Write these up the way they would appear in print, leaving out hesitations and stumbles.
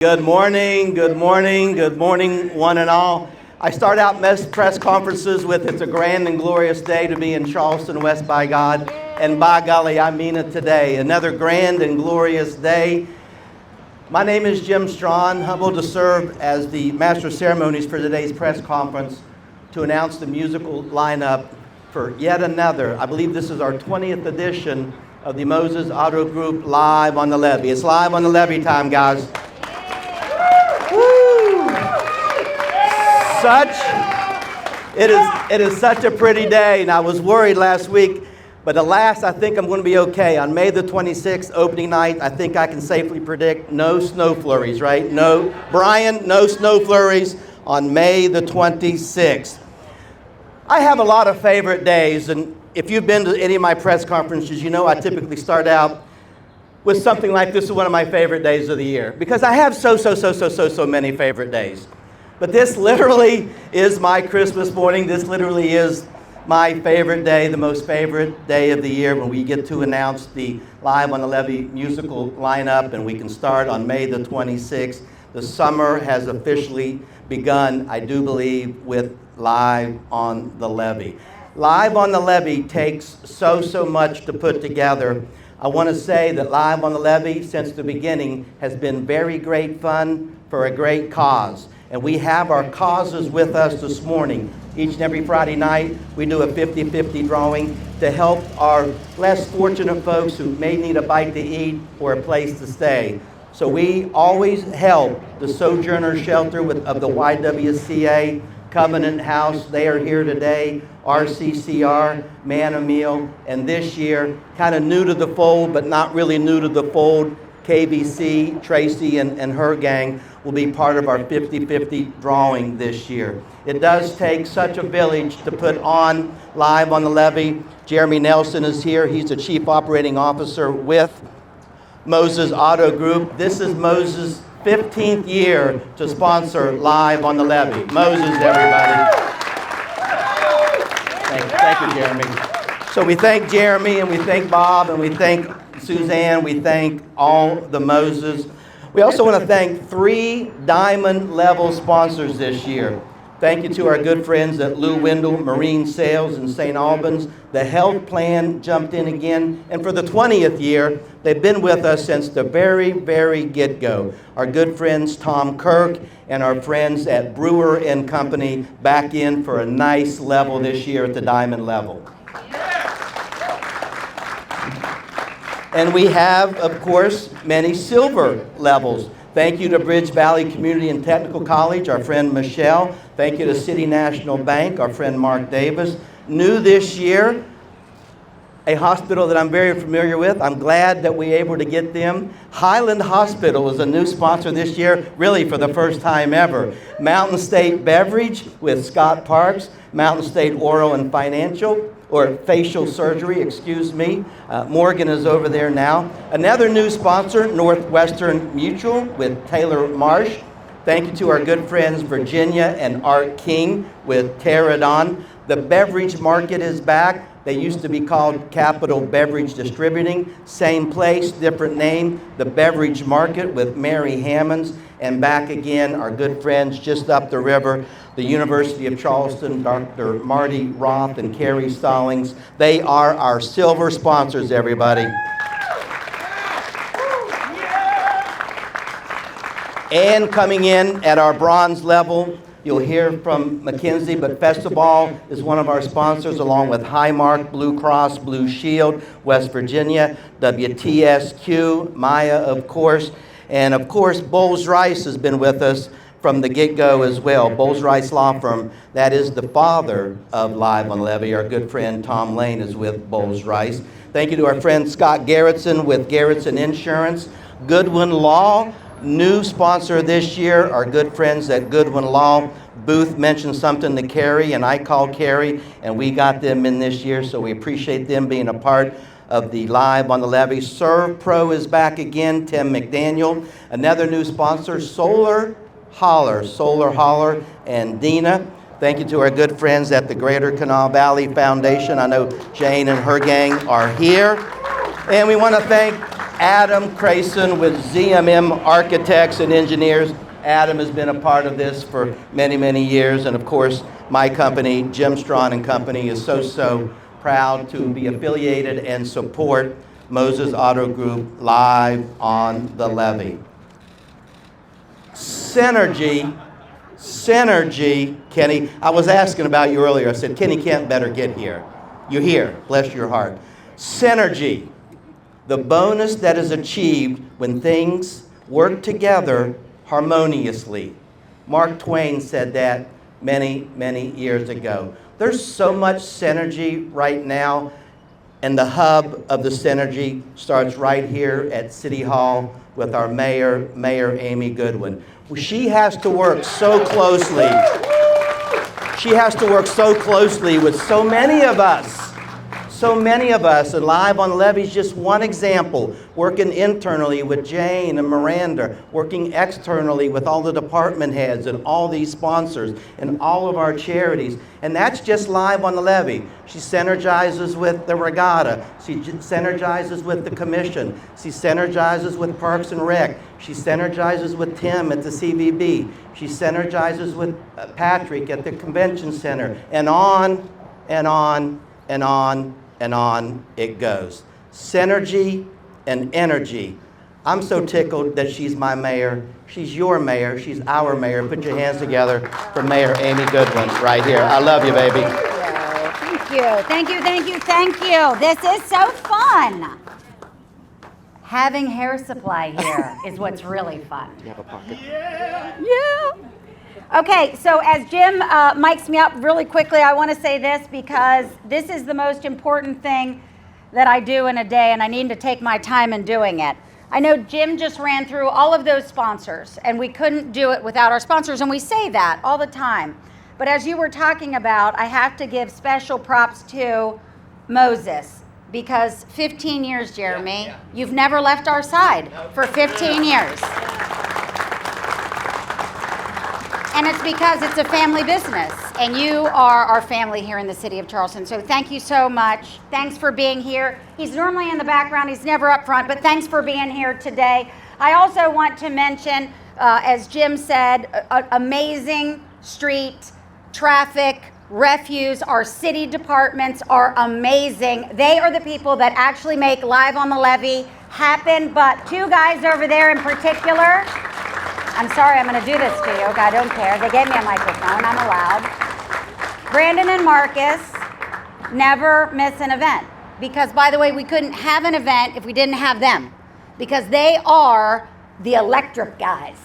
Good morning, good morning, good morning, one and all. I start out most press conferences with it's a grand and glorious day to be in Charleston, West by God. And by golly, I mean it today. Another grand and glorious day. My name is Jim Strawn, humbled to serve as the Master of Ceremonies for today's press conference to announce the musical lineup for yet another. I believe this is our 20th edition of the Moses Auto Group Live on the Levee. It's live on the Levee time, guys. It is such a pretty day, and I was worried last week, but alas, I think I'm going to be okay. On May the 26th, opening night, I think I can safely predict no snow flurries, right? No, Brian, no snow flurries on May the 26th. I have a lot of favorite days, and if you've been to any of my press conferences, you know I typically start out with something like this is one of my favorite days of the year, because I have so many favorite days. But this literally is my Christmas morning. This literally is my favorite day, the most favorite day of the year when we get to announce the Live on the Levee musical lineup, and we can start on May the 26th. The summer has officially begun, I do believe, with Live on the Levee. Live on the Levee takes so much to put together. I want to say that Live on the Levee, since the beginning, has been very great fun for a great cause. And we have our causes with us this morning. Each and every Friday night, we do a 50-50 drawing to help our less fortunate folks who may need a bite to eat or a place to stay. So we always help the Sojourner Shelter of the YWCA, Covenant House. They are here today. RCCR, Man a Meal, and this year, kind of new to the fold, but not really new to the fold, KBC, Tracy, and her gang will be part of our 50-50 drawing this year. It does take such a village to put on Live on the Levee. Jeremy Nelson is here. He's the Chief Operating Officer with Moses Auto Group. This is Moses' 15th year to sponsor Live on the Levee. Moses, everybody. Thank you, Jeremy. So we thank Jeremy, and we thank Bob, and we thank Suzanne. We thank all the Moses. We also want to thank 3 diamond level sponsors this year. Thank you to our good friends at Lou Wendell Marine Sales in St. Albans. The health plan jumped in again, and for the 20th year, they've been with us since the very get-go. Our good friends Tom Kirk and our friends at Brewer and Company back in for a nice level this year at the diamond level. And we have, of course, many silver levels. Thank you to Bridge Valley Community and Technical College, our friend Michelle. Thank you to City National Bank, our friend Mark Davis. New this year, a hospital that I'm very familiar with. I'm glad that we were able to get them. Highland Hospital is a new sponsor this year, really for the first time ever. Mountain State Beverage with Scott Parks, Mountain State Oral and Facial Surgery, excuse me. Morgan is over there now. Another new sponsor, Northwestern Mutual with Taylor Marsh. Thank you to our good friends Virginia and Art King with Pterodon. The beverage market is back. They used to be called Capital Beverage Distributing. Same place, different name. The Beverage Market with Mary Hammonds. And back again, our good friends just up the river, the University of Charleston, Dr. Marty Roth and Carrie Stallings. They are our silver sponsors, everybody. And coming in at our bronze level, you'll hear from McKinsey, but Festival is one of our sponsors, along with Highmark, Blue Cross, Blue Shield, West Virginia, WTSQ, Maya, of course. And of course, Bowles Rice has been with us from the get-go as well. Bowles Rice Law Firm, that is the father of Live on the Levee. Our good friend Tom Lane is with Bowles Rice. Thank you to our friend Scott Garrettson with Garrettson Insurance. Goodwin Law, new sponsor this year, our good friends at Goodwin Law. Booth mentioned something to Carrie, and I called Carrie, and we got them in this year, so we appreciate them being a part of the Live on the Levee. Serve Pro is back again, Tim McDaniel. Another new sponsor, Solar Holler, and Dina. Thank you to our good friends at the Greater Kanawha Valley Foundation. I know Jane and her gang are here. And we want to thank Adam Crayson with ZMM Architects and Engineers. Adam has been a part of this for many, many years. And of course, my company, Jim Strawn and Company, is so proud to be affiliated and support Moses Auto Group live on the Levee. Synergy, Kenny. I was asking about you earlier. I said, Kenny can't better get here. You're here, bless your heart. Synergy, the bonus that is achieved when things work together harmoniously. Mark Twain said that many, many years ago. There's so much synergy right now, and the hub of the synergy starts right here at City Hall with our Mayor Amy Goodwin. She has to work so closely. She has to work so closely with so many of us. And Live on the Levee is just one example, working internally with Jane and Miranda, working externally with all the department heads and all these sponsors and all of our charities. And that's just Live on the Levee. She synergizes with the regatta. She synergizes with the commission. She synergizes with Parks and Rec. She synergizes with Tim at the CVB. She synergizes with Patrick at the convention center, and on and on and on and on it goes. Synergy and energy. I'm so tickled that she's my mayor. She's your mayor. She's our mayor. Put your hands together for Mayor Amy Goodwin right here. I love you, baby. Thank you. This is so fun. Having hair supply here is what's really fun. You have a pocket? Yeah. Okay, so as Jim mics me up really quickly, I want to say this because this is the most important thing that I do in a day, and I need to take my time in doing it. I know Jim just ran through all of those sponsors, and we couldn't do it without our sponsors, and we say that all the time. But as you were talking about, I have to give special props to Moses, because 15 years, Jeremy, you've never left our side for 15 years. And it's because it's a family business, and you are our family here in the city of Charleston. So thank you so much. Thanks for being here. He's normally in the background. He's never up front, but thanks for being here today. I also want to mention, as Jim said, amazing street, traffic, refuse. Our city departments are amazing. They are the people that actually make Live on the Levee happen, but two guys over there in particular, I'm sorry, I'm going to do this to you. I don't care. They gave me a microphone. I'm allowed. Brandon and Marcus never miss an event. Because, by the way, we couldn't have an event if we didn't have them. Because they are the electric guys.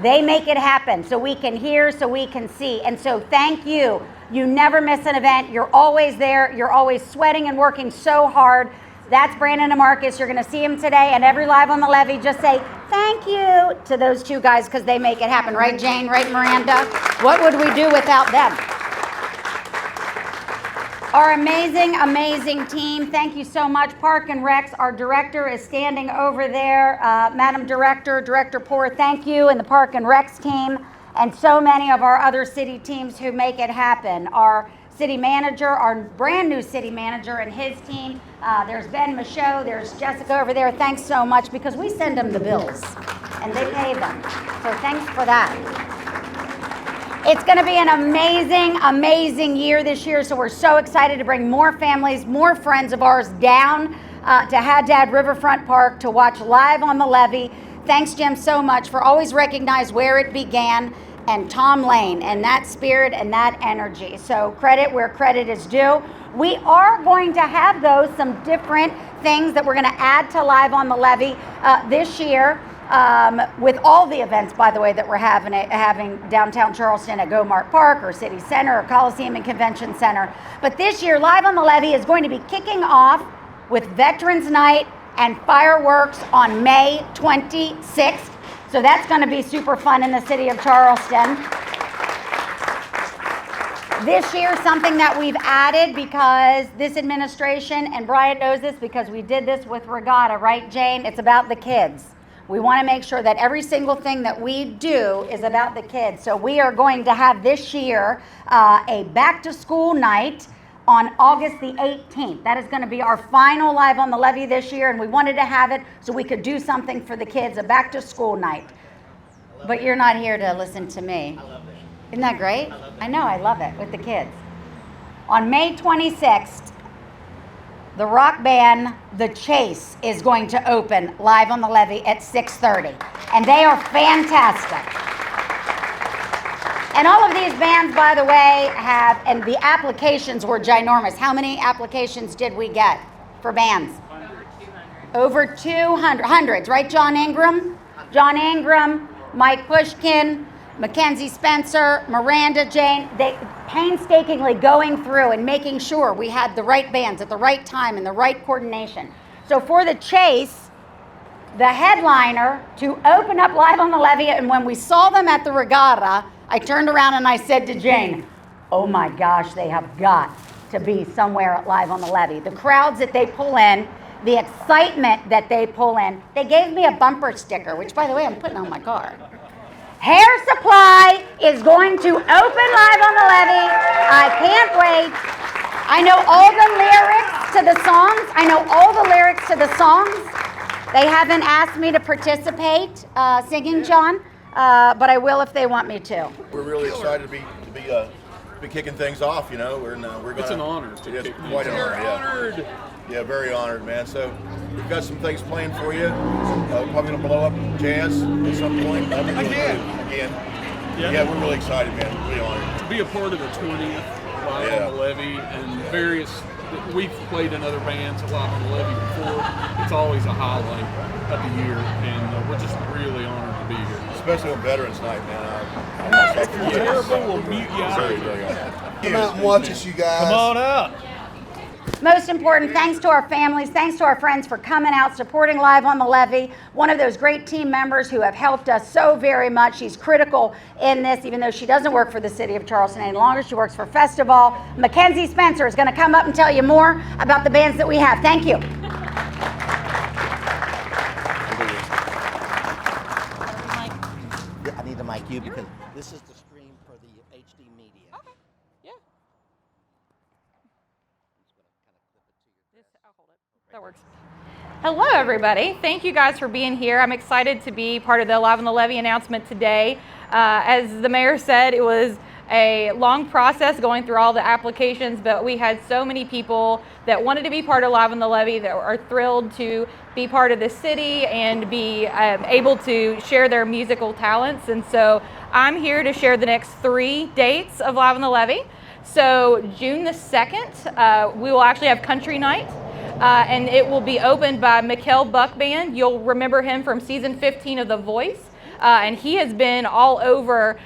They make it happen so we can hear, so we can see. And so thank you. You never miss an event. You're always there. You're always sweating and working so hard. That's Brandon and Marcus. You're going to see them today. And every Live on the Levee, just say thank you to those two guys because they make it happen. Right, Jane? Right, Miranda? What would we do without them? Our amazing, amazing team. Thank you so much. Park and Recs, our director is standing over there. Madam Director, Director Poor, thank you. And the Park and Recs team. And so many of our other city teams who make it happen. Our city manager, our brand new city manager and his team. There's Ben Michaud, there's Jessica over there. Thanks so much because we send them the bills and they pay them. So thanks for that. It's going to be an amazing, amazing year this year. So we're so excited to bring more families, more friends of ours down to Haddad Riverfront Park to watch Live on the Levee. Thanks, Jim, so much for always recognize where it began. And Tom Lane and that spirit and that energy. So credit where credit is due. We are going to have, though, some different things that we're going to add to Live on the Levee this year with all the events, by the way, that we're having downtown Charleston at Go-Mart Park or City Center or Coliseum and Convention Center. But this year, Live on the Levee is going to be kicking off with Veterans Night and fireworks on May 26th. So that's going to be super fun in the city of Charleston. This year, something that we've added because this administration, and Brian knows this because we did this with Regatta, right, Jane? It's about the kids. We want to make sure that every single thing that we do is about the kids. So we are going to have this year a back-to-school night on August the 18th. That is going to be our final Live on the Levee this year, and we wanted to have it so we could do something for the kids, a back-to-school night. But you're not here to listen to me. I love it. Isn't that great? I know, I love it with the kids. On May 26th, the rock band The Chase is going to open Live on the Levee at 6:30, and they are fantastic. And all of these bands, by the way, and the applications were ginormous. How many applications did we get for bands? Over 200. Hundreds, right, John Ingram? John Ingram, Mike Pushkin, Mackenzie Spencer, Miranda Jane, they painstakingly going through and making sure we had the right bands at the right time and the right coordination. So for The Chase, the headliner to open up Live on the Levee, and when we saw them at the regatta, I turned around and I said to Jane, oh my gosh, they have got to be somewhere at Live on the Levee. The crowds that they pull in, the excitement that they pull in. They gave me a bumper sticker, which by the way, I'm putting on my car. Hair Supply is going to open Live on the Levee. I can't wait. I know all the lyrics to the songs. They haven't asked me to participate singing, John, but I will if they want me to. We're really excited to be kicking things off. You know, we're gonna. It's an honor. It's quite an honor. Yeah. Honored. Yeah, very honored, man. So we've got some things planned for you. Probably gonna blow up jazz at some point. Again. Yeah, we're really excited, man. Really honored To be a part of the 20th Live on the Levee and various. We've played in other bands Live on the Levee before. It's always a highlight of the year, and we're just really honored to be here. Especially on Veterans Night, man. If you're terrible, we'll mute you out. Come out and watch us, you guys. Come on out. Most important, thanks to our families, thanks to our friends for coming out, supporting Live on the Levee. One of those great team members who have helped us so very much. She's critical in this, even though she doesn't work for the city of Charleston any longer. She works for Festival. Mackenzie Spencer is going to come up and tell you more about the bands that we have. Thank you. I need to mic you because this is the stream for the HD media. Okay. Yeah. I'll hold it. That works. Hello, everybody. Thank you guys for being here. I'm excited to be part of the Live on the Levee announcement today. As the mayor said, it was a long process going through all the applications, but we had so many people that wanted to be part of Live on the Levee that are thrilled to be part of the city and be able to share their musical talents. And so I'm here to share the next 3 dates of Live on the Levee. So June the 2nd, we will actually have Country Night. And it will be opened by Mikkel Buck Band. You'll remember him from season 15 of The Voice. And he has been all over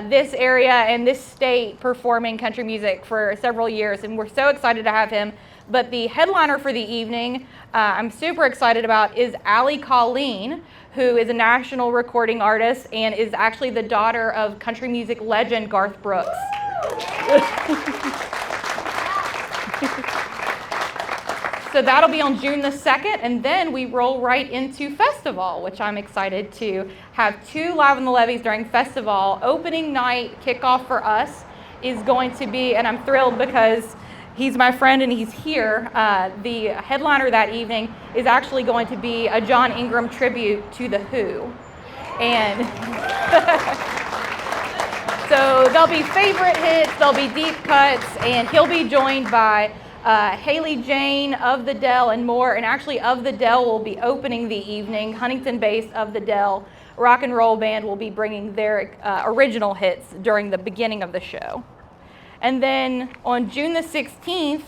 this area and this state performing country music for several years. And we're so excited to have him. But the headliner for the evening, I'm super excited about, is Allie Colleen, who is a national recording artist and is actually the daughter of country music legend Garth Brooks. So that'll be on June the 2nd, and then we roll right into Festival, which I'm excited to have 2 Live on the Levees during Festival. Opening night kickoff for us is going to be, and I'm thrilled because he's my friend and he's here. The headliner that evening is actually going to be a John Ingram tribute to The Who. And so there'll be favorite hits, there'll be deep cuts, and he'll be joined by Haley Jane of the Dell and more. And actually Of the Dell will be opening the evening. Huntington-based Of the Dell rock and roll band will be bringing their original hits during the beginning of the show. And then on June the 16th,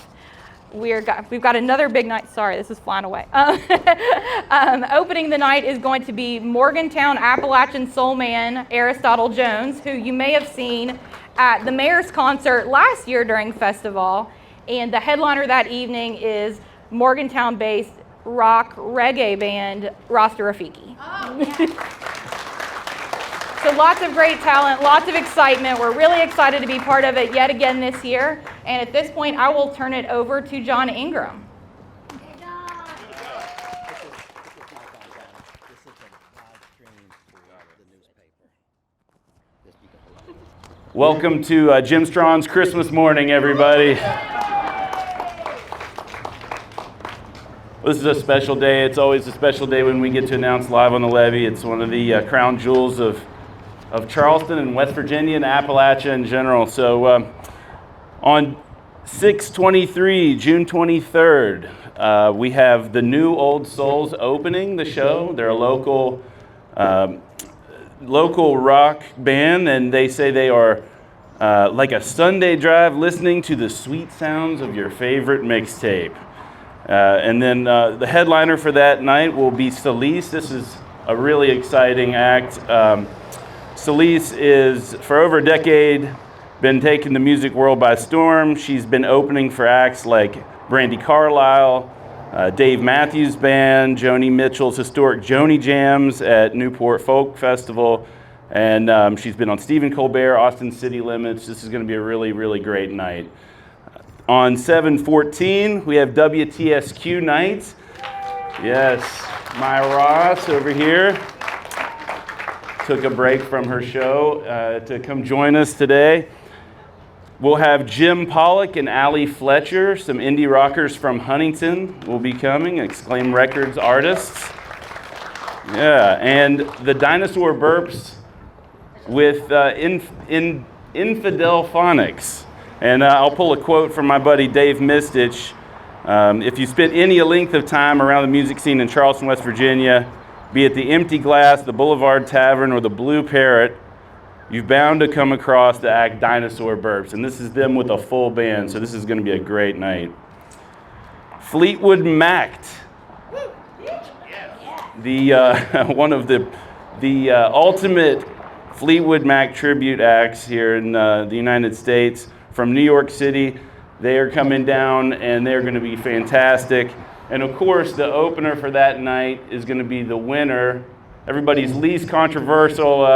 we've got another big night. Sorry, this is flying away. Opening the night is going to be Morgantown Appalachian soul man Aristotle Jones, who you may have seen at the mayor's concert last year during Festival. And the headliner that evening is Morgantown-based rock reggae band Rasta Rafiki. Oh, yeah. So lots of great talent, lots of excitement. We're really excited to be part of it yet again this year. And at this point, I will turn it over to John Ingram. This is a live stream for the newspaper. Welcome to Jim Strawn's Christmas morning, everybody. This is a special day. It's always a special day when we get to announce live on the Levee. It's one of the crown jewels of Charleston and West Virginia and Appalachia in general. So on 6/23, June 23rd, we have the New Old Souls opening the show. They're a local rock band, and they say they are like a Sunday drive listening to the sweet sounds of your favorite mixtape. And then the headliner for that night will be Celise. This is a really exciting act. Celise is, for over a decade, been taking the music world by storm. She's been opening for acts like Brandi Carlile, Dave Matthews Band, Joni Mitchell's historic Joni Jams at Newport Folk Festival, and she's been on Stephen Colbert, Austin City Limits. This is going to be a really, really great night. On 7/14, we have WTSQ night. Yes, Maya Ross over here took a break from her show to come join us today. We'll have Jim Pollock and Allie Fletcher, some indie rockers from Huntington, will be coming, Exclaim Records artists. Yeah, and the Dinosaur Burps with Infidel Phonics. And I'll pull a quote from my buddy Dave Mistich. If you spent any length of time around the music scene in Charleston, West Virginia, be it the Empty Glass, the Boulevard Tavern, or the Blue Parrot, you've bound to come across the act Dinosaur Burps. And this is them with a full band, so this is going to be a great night. Fleetwood Mac, the one of the ultimate Fleetwood Mac tribute acts here in the United States. From New York City, they are coming down and they're going to be fantastic. And of course, the opener for that night is going to be the winner, everybody's least controversial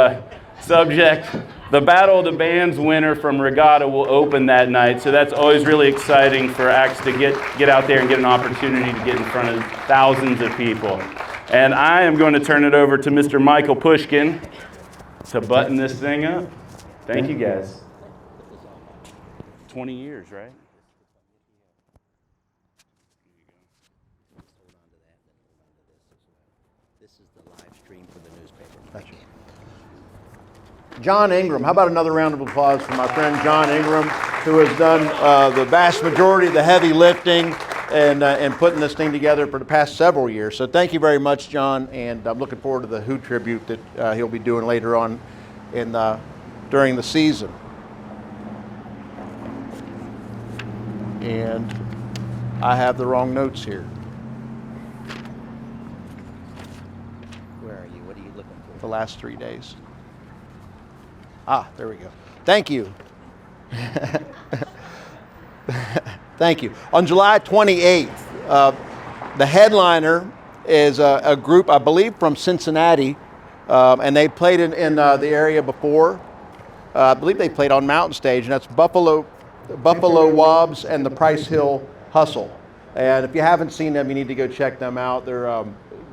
subject. The Battle of the Bands winner from Regatta will open that night. So that's always really exciting for acts to get out there and get an opportunity to get in front of thousands of people. And I am going to turn it over to Mr. Michael Pushkin to button this thing up. Thank you, guys. 20 years, right? This is the live stream for the newspaper. Gotcha. John Ingram. How about another round of applause for my friend John Ingram, who has done the vast majority of the heavy lifting and putting this thing together for the past several years. So thank you very much, John, and I'm looking forward to the Who tribute that he'll be doing later on during the season. And I have the wrong notes here. Where are you? What are you looking for? The last 3 days. Ah, there we go. Thank you. Thank you. On July 28th, the headliner is a group, I believe, from Cincinnati, and they played in the area before. I believe they played on Mountain Stage, and that's Buffalo Wobbs and the Price Hill Hustle. And if you haven't seen them, you need to go check them out.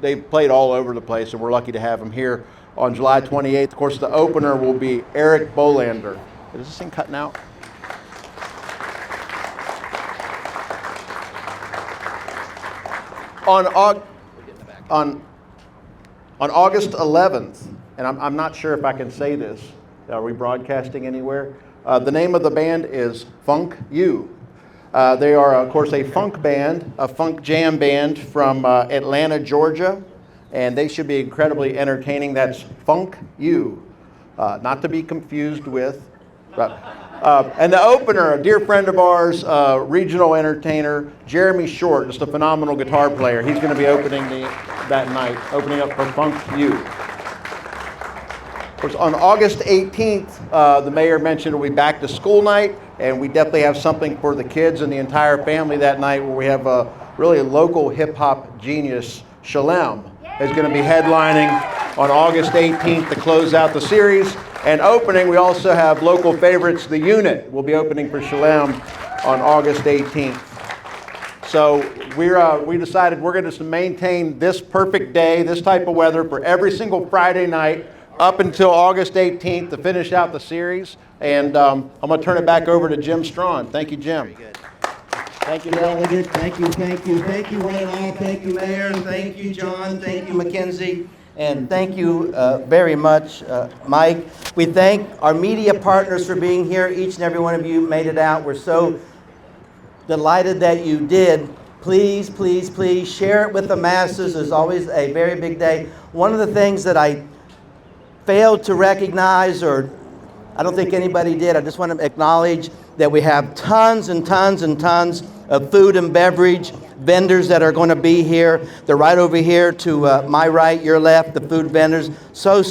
They've played all over the place, and we're lucky to have them here on July 28th. Of course, the opener will be Eric Bolander. Is this thing cutting out? On August 11th, and I'm not sure if I can say this. Are we broadcasting anywhere? The name of the band is Funk U. They are, of course, a funk band, a funk jam band from Atlanta, Georgia, and they should be incredibly entertaining. That's Funk U, not to be confused with. And the opener, a dear friend of ours, regional entertainer, Jeremy Short, just a phenomenal guitar player. He's going to be opening that night, opening up for Funk U. Of course, on August 18th, the mayor mentioned it'll be back to school night, and we definitely have something for the kids and the entire family that night, where we have a really local hip-hop genius, Shalem, is going to be headlining on August 18th to close out the series. And opening, we also have local favorites, The Unit will be opening for Shalem on August 18th. So we decided we're going to maintain this perfect day, this type of weather for every single Friday night up until August 18th to finish out the series. And I'm going to turn it back over to Jim Strawn. Thank you, Jim. Very good. Thank you, delegate. Thank you, thank you, thank you, one and all. Thank you, Mayor. Thank you, John. Thank you, Mackenzie. And thank you very much, Mike. We thank our media partners for being here. Each and every one of you made it out. We're so delighted that you did. Please, please, please share it with the masses. It's always a very big day. One of the things that I failed to recognize, or I don't think anybody did, I just want to acknowledge that we have tons and tons and tons of food and beverage vendors that are going to be here. They're right over here to my right, your left, the food vendors. So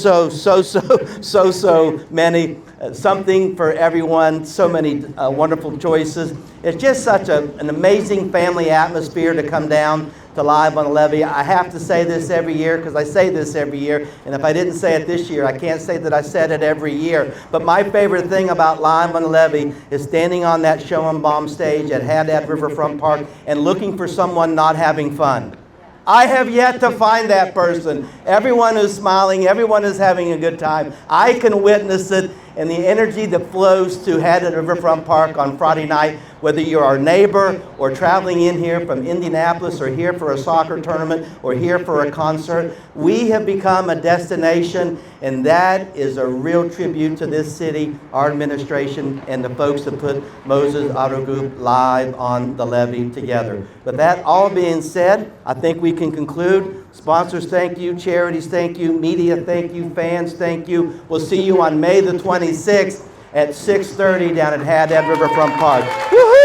many. Something for everyone, so many wonderful choices. It's just such an amazing family atmosphere to come down to Live on the Levee. I have to say this every year because I say this every year, and if I didn't say it this year, I can't say that I said it every year. But my favorite thing about Live on the Levee is standing on that show and bomb stage at Haddad Riverfront Park and looking for someone not having fun. I have yet to find that person. Everyone is smiling, everyone is having a good time. I can witness it, and the energy that flows to Haddad Riverfront Park on Friday night, whether you're our neighbor or traveling in here from Indianapolis or here for a soccer tournament or here for a concert, we have become a destination, and that is a real tribute to this city, our administration, and the folks that put Moses Auto Group Live on the Levee together. With that all being said, I think we can conclude. Sponsors, thank you. Charities, thank you. Media, thank you. Fans, thank you. We'll see you on May the 26th at 6:30 down at Haddad Riverfront Park. Woo-hoo!